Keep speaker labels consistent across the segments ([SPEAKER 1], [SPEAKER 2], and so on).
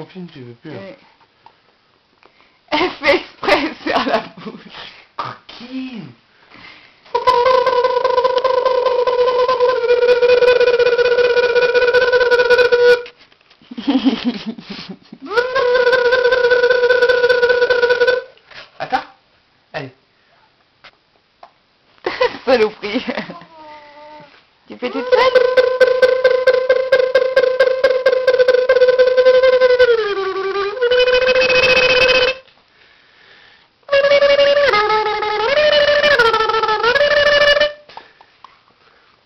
[SPEAKER 1] film, tu veux plus. Hein.
[SPEAKER 2] Elle fait exprès de faire la bouche.
[SPEAKER 1] Coquine. Attends. Allez.
[SPEAKER 2] Saloperie. Tu fais toute seule?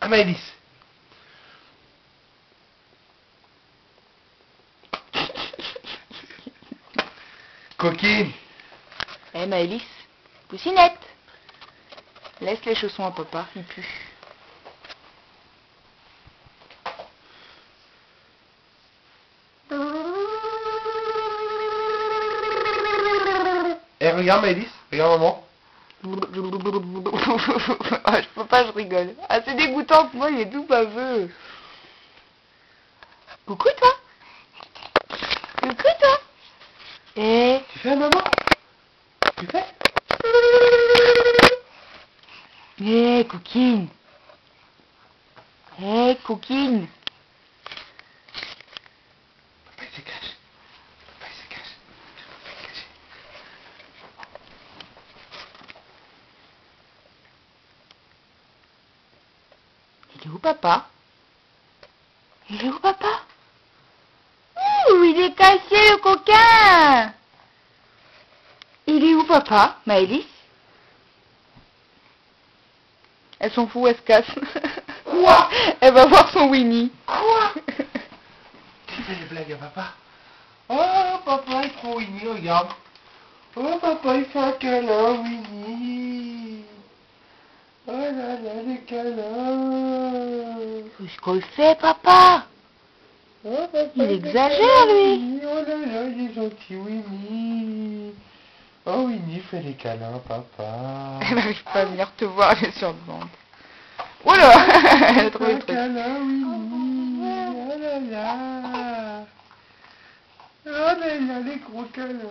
[SPEAKER 1] Ah, Maëlys. Coquine.
[SPEAKER 2] Eh Maëlys, poussinette. Laisse les chaussons à papa, il pue.
[SPEAKER 1] Eh, regarde Maëlys, regarde maman.
[SPEAKER 2] Ah, je peux pas, je rigole. Ah, c'est dégoûtant que moi, il est tout baveux. Coucou toi. Coucou toi. Eh.
[SPEAKER 1] Tu fais maman? Tu fais?
[SPEAKER 2] Eh, coquine. Eh, coquine.
[SPEAKER 1] Papa il se cache. Papa il se cache. Papa il est caché.
[SPEAKER 2] Il est où papa? Il est où papa? Ouh, il est caché le coquin. Il est où papa, Maëlys? Elle s'en fout, elle se casse.
[SPEAKER 1] Quoi?
[SPEAKER 2] Elle va voir son Winnie.
[SPEAKER 1] Quoi? Tu fais des blagues à papa? Oh, papa il prend Winnie, regarde. Oh, papa il fait un câlin, Winnie. Oh là là, les câlins.
[SPEAKER 2] Qu'est-ce qu'on fait, papa?
[SPEAKER 1] Oh, papa,
[SPEAKER 2] Il
[SPEAKER 1] fait
[SPEAKER 2] exagère,
[SPEAKER 1] câlin,
[SPEAKER 2] lui.
[SPEAKER 1] Winnie. Oh là là, il est gentil, Winnie. Oh, Winnie fait des câlins, papa.
[SPEAKER 2] Elle n'arrive pas à venir te voir, elle est sur le ventre. Oh là. Elle a trouvé le truc.
[SPEAKER 1] Câlin, Winnie. Oh là là. Oh là là, les gros câlins.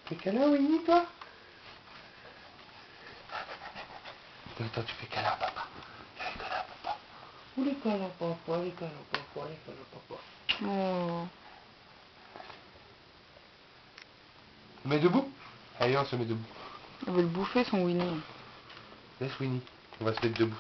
[SPEAKER 1] Fais câlin, Winnie, toi? Toi, tu fais câlin à papa. Fais câlin à papa. Ou les câlins papa, les câlins papa, les câlins papa.
[SPEAKER 2] Oh.
[SPEAKER 1] On met debout? Allez, on se met debout.
[SPEAKER 2] Elle veut le bouffer, son Winnie.
[SPEAKER 1] Laisse Winnie, on va se mettre debout.